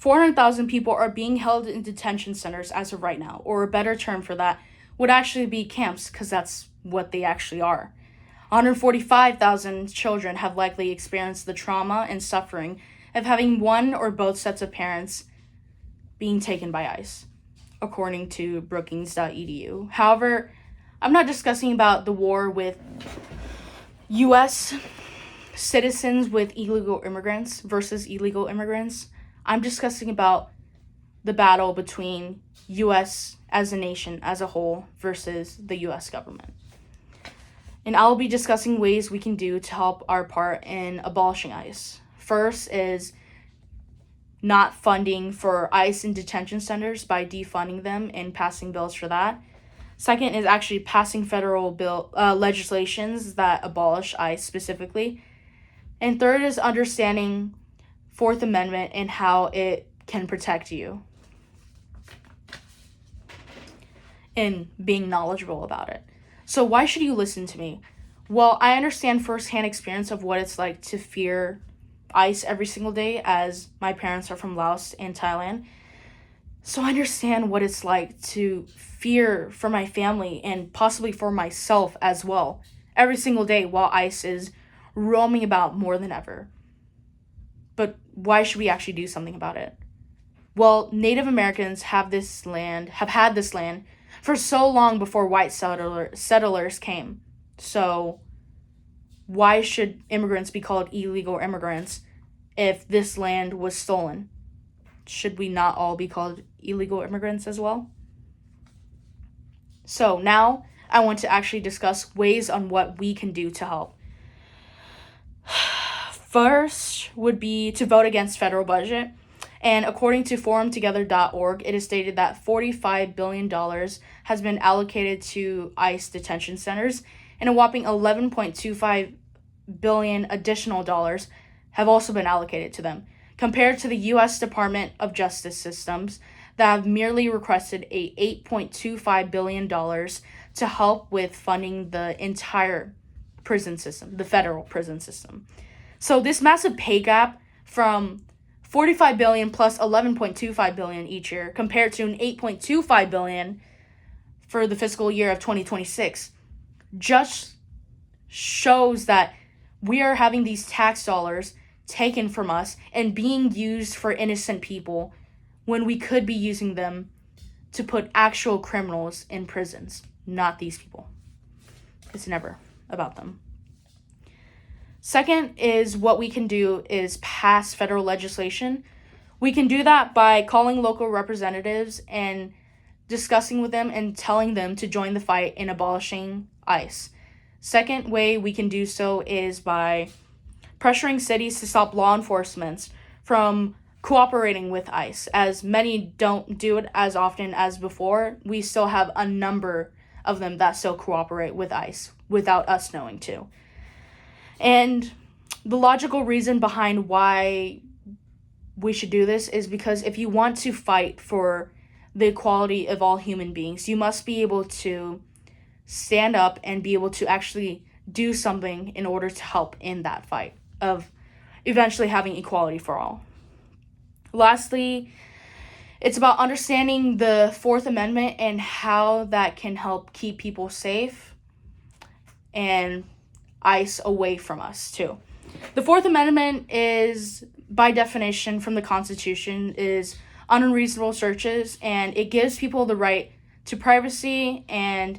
400,000 people are being held in detention centers as of right now, or a better term for that would actually be camps, because that's what they actually are. 145,000 children have likely experienced the trauma and suffering of having one or both sets of parents being taken by ICE, according to Brookings.edu. However, I'm not discussing about the war with U.S. citizens with illegal immigrants versus illegal immigrants. I'm discussing about the battle between U.S. as a nation as a whole versus the U.S. government. And I'll be discussing ways we can do to help our part in abolishing ICE. First is not funding for ICE in detention centers by defunding them and passing bills for that. Second is actually passing federal legislations that abolish ICE specifically. And third is understanding Fourth Amendment and how it can protect you and being knowledgeable about it. So why should you listen to me? Well, I understand firsthand experience of what it's like to fear ICE every single day, as my parents are from Laos and Thailand. So I understand what it's like to fear for my family and possibly for myself as well every single day while ICE is roaming about more than ever. But why should we actually do something about it? Well, Native Americans have had this land for so long before white settlers came. So why should immigrants be called illegal immigrants if this land was stolen? Should we not all be called illegal immigrants as well? So now I want to actually discuss ways on what we can do to help. First would be to vote against federal budget. And according to forumtogether.org, it is stated that $45 billion has been allocated to ICE detention centers, and a whopping $11.25 billion additional dollars have also been allocated to them, compared to the U.S. Department of Justice systems that have merely requested a $8.25 billion to help with funding the entire prison system, the federal prison system. So this massive pay gap from $45 billion plus $11.25 billion each year compared to an $8.25 billion for the fiscal year of 2026 just shows that we are having these tax dollars taken from us and being used for innocent people when we could be using them to put actual criminals in prisons, not these people. It's never about them. Second is what we can do is pass federal legislation. We can do that by calling local representatives and discussing with them and telling them to join the fight in abolishing ICE. Second way we can do so is by pressuring cities to stop law enforcement from cooperating with ICE. As many don't do it as often as before, we still have a number of them that still cooperate with ICE without us knowing to. And the logical reason behind why we should do this is because if you want to fight for the equality of all human beings, you must be able to stand up and be able to actually do something in order to help in that fight of eventually having equality for all. Lastly, it's about understanding the Fourth Amendment and how that can help keep people safe and ICE away from us too. The Fourth Amendment is, by definition from the Constitution, is unreasonable searches, and it gives people the right to privacy and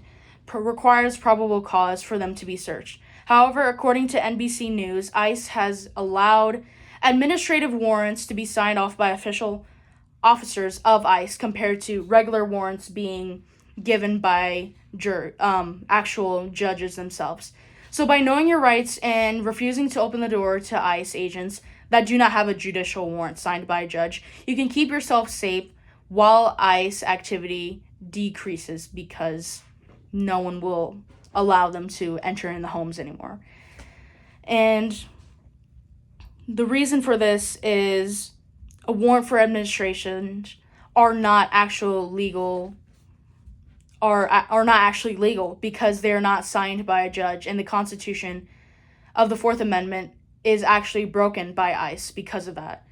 requires probable cause for them to be searched. However, according to NBC News, ICE has allowed administrative warrants to be signed off by official officers of ICE compared to regular warrants being given by actual judges themselves. So by knowing your rights and refusing to open the door to ICE agents that do not have a judicial warrant signed by a judge, you can keep yourself safe while ICE activity decreases because no one will allow them to enter in the homes anymore. And the reason for this is a warrant for administration are not actually legal because they're not signed by a judge, and the Constitution of the Fourth Amendment is actually broken by ICE because of that.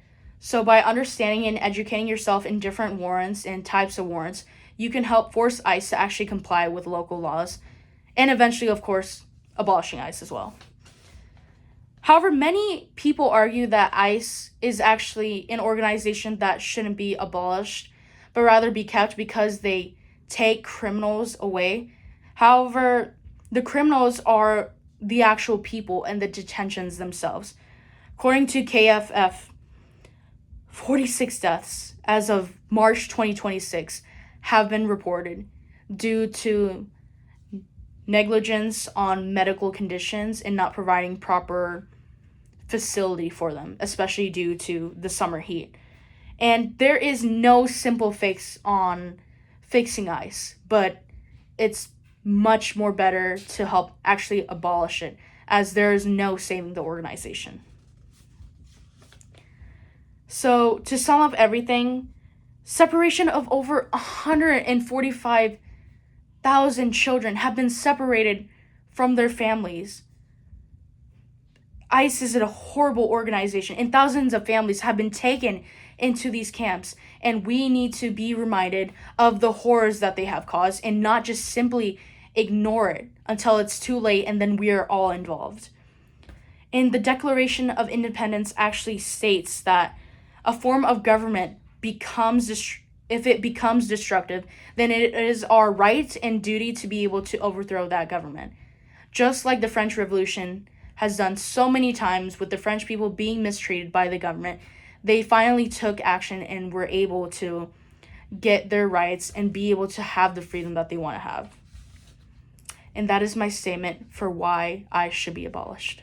So by understanding and educating yourself in different warrants and types of warrants, you can help force ICE to actually comply with local laws and eventually, of course, abolishing ICE as well. However, many people argue that ICE is actually an organization that shouldn't be abolished, but rather be kept because they take criminals away. However, the criminals are the actual people and the detentions themselves. According to KFF, 46 deaths as of March 2026 have been reported due to negligence on medical conditions and not providing proper facility for them, especially due to the summer heat. And there is no simple fix on fixing ICE, but it's much more better to help actually abolish it, as there is no saving the organization. So to sum up everything, separation of over 145,000 children have been separated from their families. ICE is a horrible organization, and thousands of families have been taken into these camps, and we need to be reminded of the horrors that they have caused and not just simply ignore it until it's too late and then we are all involved. And the Declaration of Independence actually states that a form of government if it becomes destructive, then it is our right and duty to be able to overthrow that government. Just like the French Revolution has done so many times with the French people being mistreated by the government, they finally took action and were able to get their rights and be able to have the freedom that they want to have. And that is my statement for why ICE should be abolished.